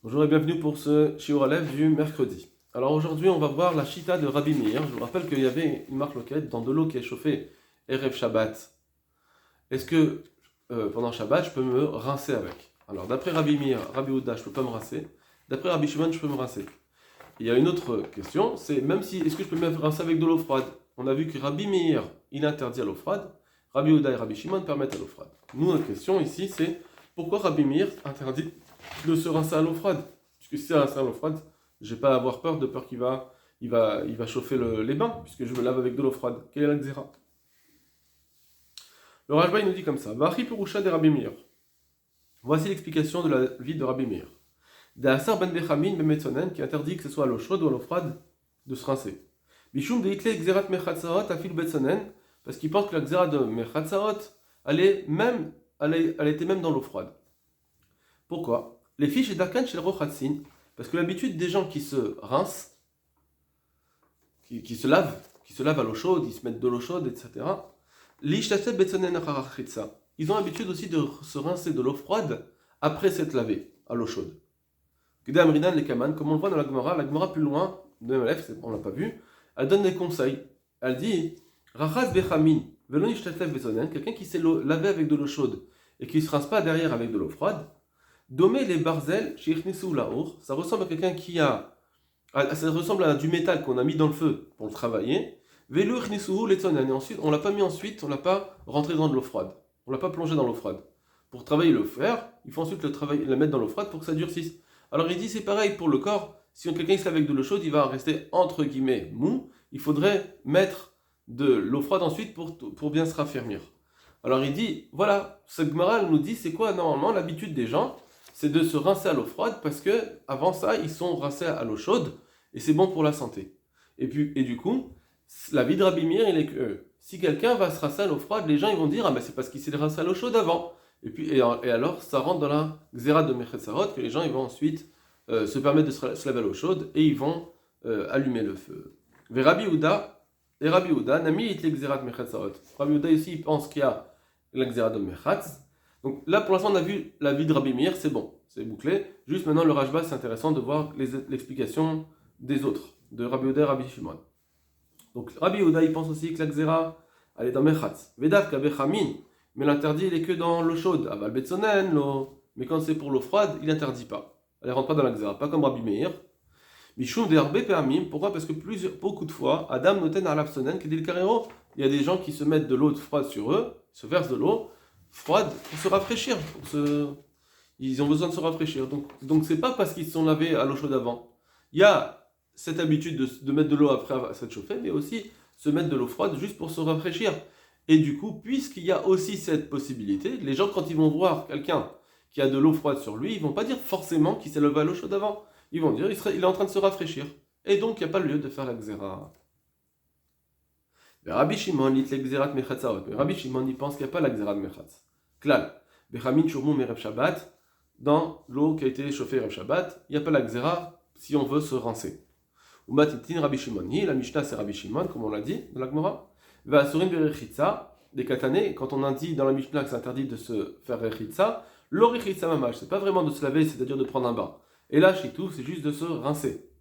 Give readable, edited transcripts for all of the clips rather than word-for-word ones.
Bonjour et bienvenue pour ce Shiur Aleph du mercredi. Alors aujourd'hui on va voir la Shita de Rabbi Meir. Je vous rappelle qu'il y avait une marloquette dans de l'eau qui est chauffée Erev Shabbat. Est-ce que pendant Shabbat je peux me rincer avec? Alors d'après Rabbi Meir, Rabbi Ouda je peux pas me rincer. D'après Rabbi Shimon je peux me rincer. Il y a une autre question, c'est même si est-ce que je peux me rincer avec de l'eau froide? On a vu que Rabbi Meir il interdit à l'eau froide. Rabbi Ouda et Rabbi Shimon permettent à l'eau froide. Nous notre question ici c'est pourquoi Rabbi Meir interdit de se rincer à l'eau froide? Puisque si c'est rincer à l'eau froide, je vais pas avoir peur qu'il va chauffer les bains, puisque je me lave avec de l'eau froide. Quelle est la xéra? Le Rajba il nous dit comme ça. Vachi Purusha de Rabbi Meir. Voici l'explication de la vie de Rabbi Meir. D'Asar ben Bechamin ben Metzonen qui interdit que ce soit à l'eau chaude ou à l'eau froide de se rincer. Bishum de Hitle Xerat Mechatzaot afil Betzonen, parce qu'il pense que la xéra de Mechatzaot, elle était même dans l'eau froide. Pourquoi? Les fiches et d'Arkan chez le Rochatsin, parce que l'habitude des gens qui se rincent, qui se lavent à l'eau chaude, ils se mettent de l'eau chaude, etc. Ils ont l'habitude aussi de se rincer de l'eau froide après s'être lavé à l'eau chaude. Comme on le voit dans la Gemara plus loin, de MLF, on ne l'a pas vu, elle donne des conseils. Elle dit quelqu'un qui s'est lavé avec de l'eau chaude et qui ne se rince pas derrière avec de l'eau froide. Domé les barzel, ça ressemble à quelqu'un ça ressemble à du métal qu'on a mis dans le feu pour le travailler. Et ensuite, on l'a pas mis ensuite, on l'a pas rentré dans de l'eau froide. On l'a pas plongé dans l'eau froide. Pour travailler le fer, il faut ensuite la mettre dans l'eau froide pour que ça durcisse. Alors il dit c'est pareil pour le corps. Si quelqu'un se lave avec de l'eau chaude, il va rester entre guillemets mou. Il faudrait mettre de l'eau froide ensuite pour bien se raffermir. Alors il dit, voilà, ce Gemara nous dit c'est quoi normalement l'habitude des gens? C'est de se rincer à l'eau froide parce que avant ça, ils sont rincés à l'eau chaude et c'est bon pour la santé. Et du coup, la vie de Rabbi Meir, il est que si quelqu'un va se rincer à l'eau froide, les gens ils vont dire ah ben c'est parce qu'il s'est rincé à l'eau chaude avant. Et alors ça rentre dans la xéra de Mechetzaot que les gens ils vont ensuite se permettre de se laver à l'eau chaude et ils vont allumer le feu. Et Rabbi Ouda, Nami it le xéra de Mechetzaot. Rabbi Ouda ici il pense qu'il y a la xéra de Mechatz. Donc là, pour l'instant, on a vu la vie de Rabbi Meir, c'est bon, c'est bouclé. Juste maintenant, le Rajba, c'est intéressant de voir l'explication des autres, de Rabbi Ouda et Rabbi Shimon. Donc Rabbi Ouda, il pense aussi que la xéra, elle est dans Mechatz. Vedav kabechamin, mais l'interdit, il est que dans l'eau chaude. Aval betzonen, l'eau. Mais quand c'est pour l'eau froide, il n'interdit pas. Elle ne rentre pas dans la xéra, pas comme Rabbi Meir. Mishum de Arbe Peamim, pourquoi? Parce que beaucoup de fois, Adam noten alapsonen, kedil karero, il y a des gens qui se mettent de l'eau froide sur eux, se versent de l'eau froide pour se rafraîchir. Ils ont besoin de se rafraîchir. Donc c'est pas parce qu'ils se sont lavés à l'eau chaude avant. Il y a cette habitude de mettre de l'eau après s'être chauffé, mais aussi se mettre de l'eau froide juste pour se rafraîchir. Et du coup, puisqu'il y a aussi cette possibilité, les gens quand ils vont voir quelqu'un qui a de l'eau froide sur lui, ils vont pas dire forcément qu'il s'est levé à l'eau chaude avant. Ils vont dire il est en train de se rafraîchir. Et donc il n'y a pas lieu de faire la xéra. Rabbi Shimon, il Rabbi Shimon, il pense qu'il n'y a pas la xéra de Mechatz. Klal. Bechamin shurmu merev Shabbat, dans l'eau qui a été chauffée Rev Shabbat, il n'y a pas la xéra si on veut se rincer. Umatitin Rabbi Shimon, la Mishnah c'est Rabbi Shimon, comme on l'a dit dans la Gemara. Va asurin berechitza, des katané, quand on a dit dans la Mishnah que c'est interdit de se faire rechitza, l'orechitza mamash, c'est pas vraiment de se laver, c'est-à-dire de prendre un bain. Et là, chez tout, c'est juste de se rincer.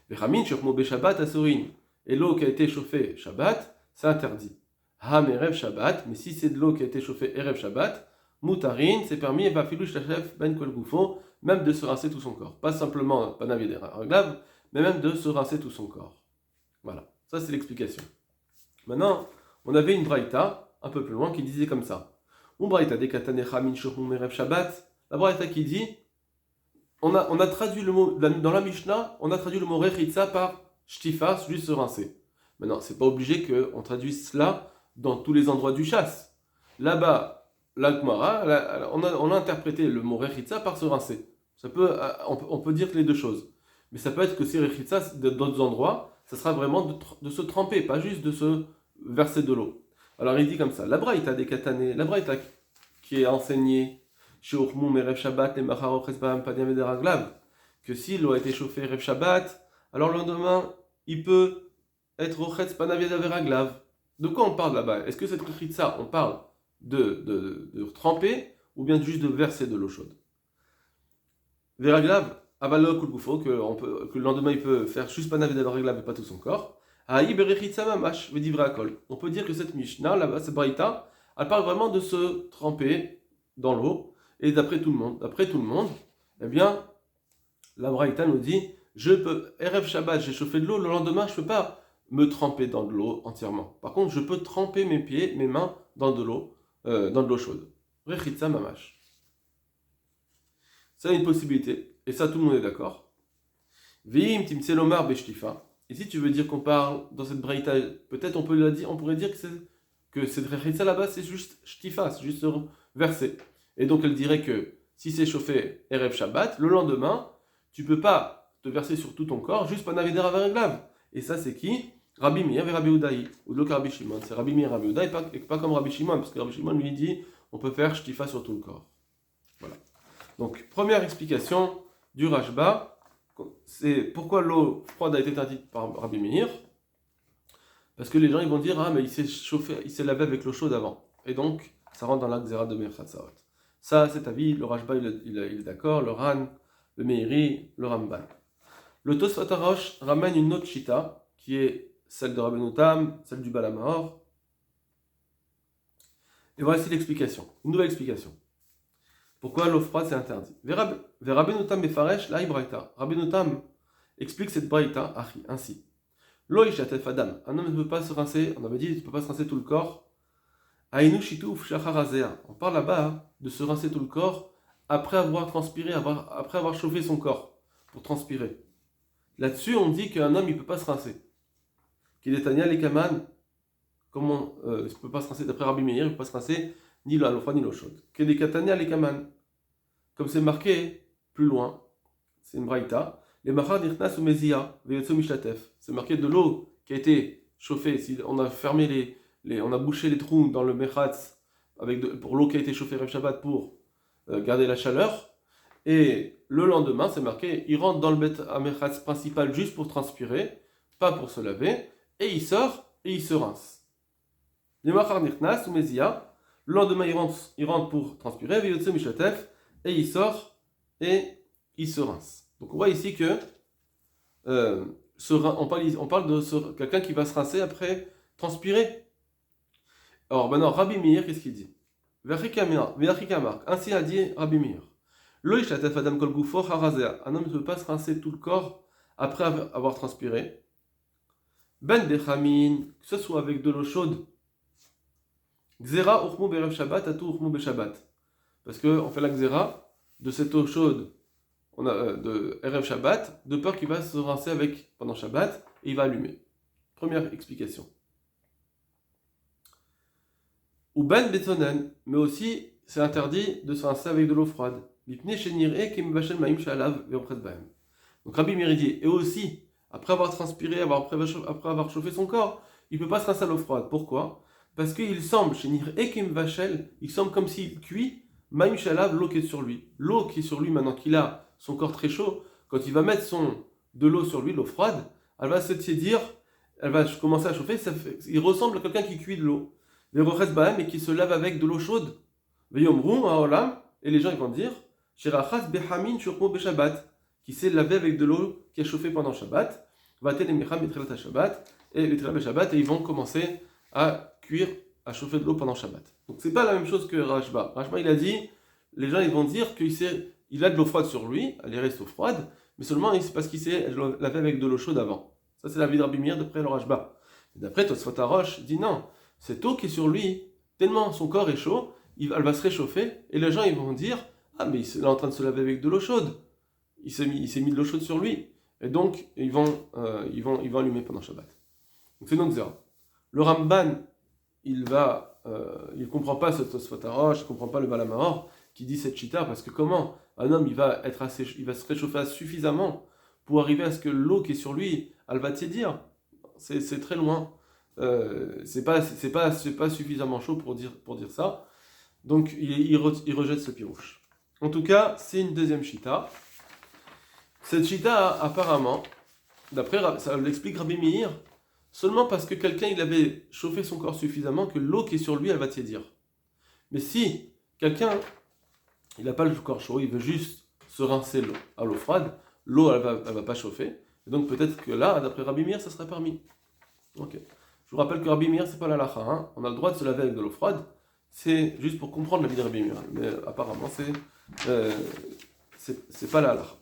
Bechamin shurmu be Shabbat asurin, et l'eau qui a été chauffée Shabbat, c'est interdit. Ham Erev Shabbat, mais si c'est de l'eau qui a été chauffée Erev Shabbat, Moutarin, c'est permis, et Vafilouch Tachef Ben Kol Goufo, même de se rincer tout son corps. Pas simplement, pas navider grave, mais même de se rincer tout son corps. Voilà, ça c'est l'explication. Maintenant, on avait une braïta, un peu plus loin, qui disait comme ça. Un braïta de Katanecha Min Shochum Erev Shabbat, la braïta qui dit, on a traduit le mot, dans la Mishnah, on a traduit le mot Rechitza par Shtifa, juste se rincer. Maintenant, c'est pas obligé qu'on traduise cela dans tous les endroits du chasse. Là-bas, l'Agmara, on a interprété le mot rechitza par se rincer. On peut dire les deux choses. Mais ça peut être que si rechitza, d'autres endroits, ça sera vraiment de se tremper, pas juste de se verser de l'eau. Alors il dit comme ça, la braïta des katané, la braïta qui est enseignée chez Urmum et Rev Shabbat, les Macharo Chesbam Padiam et Deraglav, que si l'eau a été chauffée Rev Shabbat, alors le lendemain, il peut être Rochetz Panavia Veraglav. De quoi on parle là-bas? Est-ce que cette rechitza, on parle de tremper ou bien juste de verser de l'eau chaude? Veraglav, Avalok ou Goufo, que le lendemain il peut faire juste panav et réglav et pas tout son corps. Haï berechitsa mamash, vedivra akol. On peut dire que cette Mishnah, là-bas, cette Braïta, elle parle vraiment de se tremper dans l'eau. Et d'après tout le monde, eh bien, la Braïta nous dit, je peux, Erev Shabbat, j'ai chauffé de l'eau, le lendemain, je ne peux pas me tremper dans de l'eau entièrement. Par contre, je peux tremper mes pieds, mes mains dans de l'eau chaude. Rechitsa mamash. C'est une possibilité. Et ça, tout le monde est d'accord. Vim timtselomar beshtifa. Et si tu veux dire qu'on parle dans cette braïta, peut-être on pourrait dire que cette rechitsa là-bas, c'est juste shtifa, c'est juste verser. Et donc elle dirait que si c'est chauffé Erev Shabbat, le lendemain, tu peux pas te verser sur tout ton corps, juste panavider avareglav. Et ça, c'est qui? Rabbi Meir et Rabbi Udaï, ou donc Rabbi Shimon. C'est Rabbi Meir et Rabbi Udaï, et pas comme Rabbi Shimon, parce que Rabbi Shimon lui dit on peut faire shtifa sur tout le corps. Voilà. Donc, première explication du Rashba, c'est pourquoi l'eau froide a été interdite par Rabbi Meir. Parce que les gens ils vont dire, ah mais il s'est chauffé, il s'est lavé avec l'eau chaude avant. Et donc, ça rentre dans la Xéra de Meir Chatzarot. Ça, c'est avis, le Rashba il est d'accord, le Ran, le Meiri, le Ramban. Le Tosfot HaRosh ramène une autre chita, qui est celle de Rabbeinu Tam, celle du Balamahor. Et voici l'explication, une nouvelle explication. Pourquoi l'eau froide c'est interdit? Rabbeinu Tam befaresh la braïta. Rabbeinu Tam explique cette braïta ainsi. L'eau ishatef adam. Un homme ne peut pas se rincer, on avait dit, il ne peut pas se rincer tout le corps. Aïnou shitouf shacharazea. On parle là-bas de se rincer tout le corps après avoir transpiré, après avoir chauffé son corps pour transpirer. Là-dessus, on dit qu'un homme il ne peut pas se rincer. Qu'il est Tania les Kaman, comment il ne peut pas se rincer, d'après Rabbi Meir, il ne peut pas se rincer ni l'eau froide ni l'eau chaude. Qu'il est Tania les Kaman. Comme c'est marqué plus loin, c'est une braïta, les machar nirnas ou mezia, veyotso mishlatef. C'est marqué de l'eau qui a été chauffée, si on a fermé on a bouché les trous dans le mechatz pour l'eau qui a été chauffée Rev Shabbat pour garder la chaleur. Et le lendemain, c'est marqué, il rentre dans le bet mechatz principal juste pour transpirer, pas pour se laver, et il sort et il se rince. Les machar nirnas ou mezia, le lendemain il rentre pour transpirer, veyotso mishlatef, et il sort et il se rince. Donc on voit ici que on parle de quelqu'un qui va se rincer après transpirer. Alors maintenant, Rabbi Meir, qu'est-ce qu'il dit? Ainsi a dit Rabbi Meir. Un homme ne peut pas se rincer tout le corps après avoir transpiré. Ben bechamin, que ce soit avec de l'eau chaude. Xera urmu berev Shabbat, atu urmu be Shabbat. Parce qu'on fait la xéra de cette eau chaude de Erev Shabbat, de peur qu'il va se rincer avec pendant Shabbat et il va allumer. Première explication. Ou ben betonen, mais aussi c'est interdit de se rincer avec de l'eau froide. Donc Rabbi Meir dit, et aussi, après avoir transpiré, après avoir chauffé son corps, il ne peut pas se rincer à l'eau froide. Pourquoi? Parce qu'il semble, chez Nir Ekim Vachel, il semble comme s'il cuit Maïm Shalav, l'eau qui est sur lui. L'eau qui est sur lui, maintenant qu'il a son corps très chaud, quand il va mettre de l'eau sur lui, l'eau froide, elle va se tiédir, elle va commencer à chauffer, il ressemble à quelqu'un qui cuit de l'eau. Et qui se lave avec de l'eau chaude. Et les gens ils vont dire, qui s'est lavé avec de l'eau qui a chauffé pendant Shabbat, et ils vont commencer à cuire, à chauffer de l'eau pendant Shabbat. Donc c'est pas la même chose que Rashba. Rashba il a dit, les gens ils vont dire qu'il a de l'eau froide sur lui, elle est restée froide, mais seulement c'est parce qu'il s'est lavé avec de l'eau chaude avant. Ça c'est la vie de Rabbi Meir d'après le Rashba. Et d'après Tosfot HaRosh dit non, cette eau qui est sur lui, tellement son corps est chaud, elle va se réchauffer, et les gens ils vont dire, ah mais il est en train de se laver avec de l'eau chaude. Il s'est mis de l'eau chaude sur lui. Et donc ils vont allumer pendant Shabbat. Donc c'est donc zéro. Le Ramban, il comprend pas ce Tosfot HaRosh, il comprend pas le Balamahor qui dit cette chita, parce que comment un homme il va se réchauffer suffisamment pour arriver à ce que l'eau qui est sur lui, elle va tiédir. C'est très loin. C'est pas suffisamment chaud pour dire ça. Donc il rejette ce pirouche. En tout cas, c'est une deuxième chita. Cette chita, apparemment, ça l'explique Rabbi Meir, seulement parce que quelqu'un il avait chauffé son corps suffisamment que l'eau qui est sur lui, elle va tiédir. Mais si quelqu'un, il n'a pas le corps chaud, il veut juste se rincer à l'eau froide, l'eau elle va pas chauffer. Et donc peut-être que là, d'après Rabbi Meir, ça serait permis. Ok. Je vous rappelle que Rabbi Meir, c'est pas la halakha, hein. On a le droit de se laver avec de l'eau froide. C'est juste pour comprendre la vie de Rabbi Meir. Mais apparemment, c'est pas la halakha.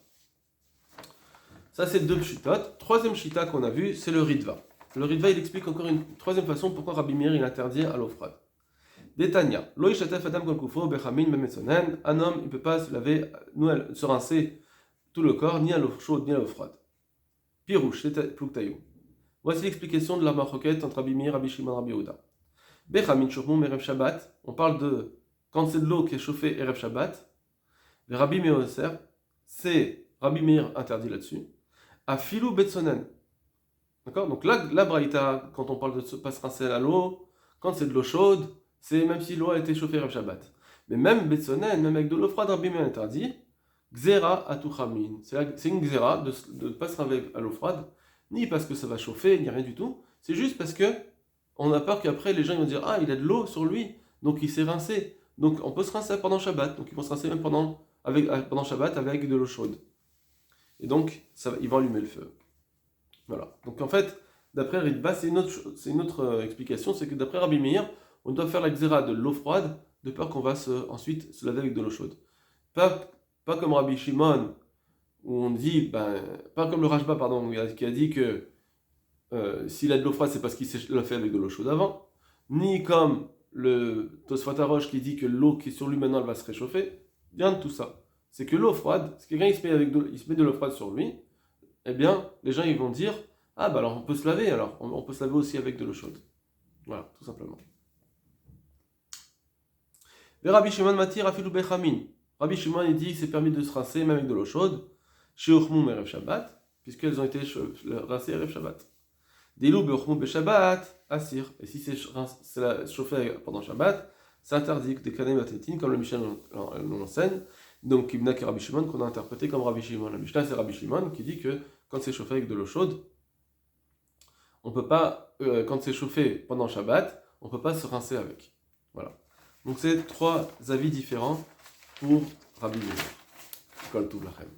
Ça, c'est deux pshitot. Troisième shita qu'on a vu, c'est le ritva. Le ritva, il explique encore une troisième façon pourquoi Rabbi Meir il interdit à l'eau froide. Détania. Lo yishatef adam kol kufo bechamin bemetzonen. Un homme, il ne peut pas se laver, se rincer tout le corps, ni à l'eau chaude, ni à l'eau froide. Pirouche, c'est plouktaïou. Voici l'explication de la maroquette entre Rabbi Meir, Rabbi Shimon, Rabbi Yehuda. Bechamin shurmum erev Shabbat. On parle de quand c'est de l'eau qui est chauffée erev Shabbat. Le Rabbi Meir, c'est Rabbi Meir interdit là-dessus. A filou betsonen. D'accord. Donc là, la braïta, quand on parle de ne pas se rincer à l'eau, quand c'est de l'eau chaude, c'est même si l'eau a été chauffée erev Shabbat. Mais même betsonen, même avec de l'eau froide, Rabbi Meir interdit. Gzera atuchamin. C'est une gzera de ne pas se rincer à l'eau froide, ni parce que ça va chauffer, ni rien du tout. C'est juste parce que on a peur qu'après les gens vont dire ah il a de l'eau sur lui, donc il s'est rincé. Donc on peut se rincer pendant Shabbat. Donc ils vont se rincer même pendant Shabbat avec de l'eau chaude. Et donc ils vont allumer le feu. Voilà. Donc en fait, d'après Ritva, c'est une autre explication, c'est que d'après Rabbi Meir, on doit faire la xéra de l'eau froide, de peur qu'on va ensuite se laver avec de l'eau chaude. Pas comme Rabbi Shimon, où on dit, pas comme le Rashba, pardon, qui a dit que s'il a de l'eau froide, c'est parce qu'il l'a fait avec de l'eau chaude avant, ni comme le Tosfot Arosh qui dit que l'eau qui est sur lui maintenant, elle va se réchauffer. Rien de tout ça. C'est que l'eau froide, si quelqu'un il se met de l'eau froide sur lui, eh bien, les gens ils vont dire, ah bah alors on peut se laver, alors on peut se laver aussi avec de l'eau chaude. Voilà, tout simplement. Et Rabbi Shimon matir afilou bechamin. Rabbi Shimon il dit c'est permis de se rincer même avec de l'eau chaude, chez Ochmoum erev Shabbat, puisqu'elles ont été rincées erev Shabbat. Dilou beochmoum be Shabbat, assir. Et si c'est chauffé pendant Shabbat, c'est interdit des kanem atétines, comme le Mishnah l'enseigne. Donc Ibn et Rabbi Shimon qu'on a interprété comme Rabbi Shimon. La Mishnah c'est Rabbi Shimon qui dit que quand c'est chauffé avec de l'eau chaude, on peut pas, quand c'est chauffé pendant Shabbat, on peut pas se rincer avec. Voilà. Donc c'est trois avis différents pour Rabbi Meir. Kol Tov Lachem.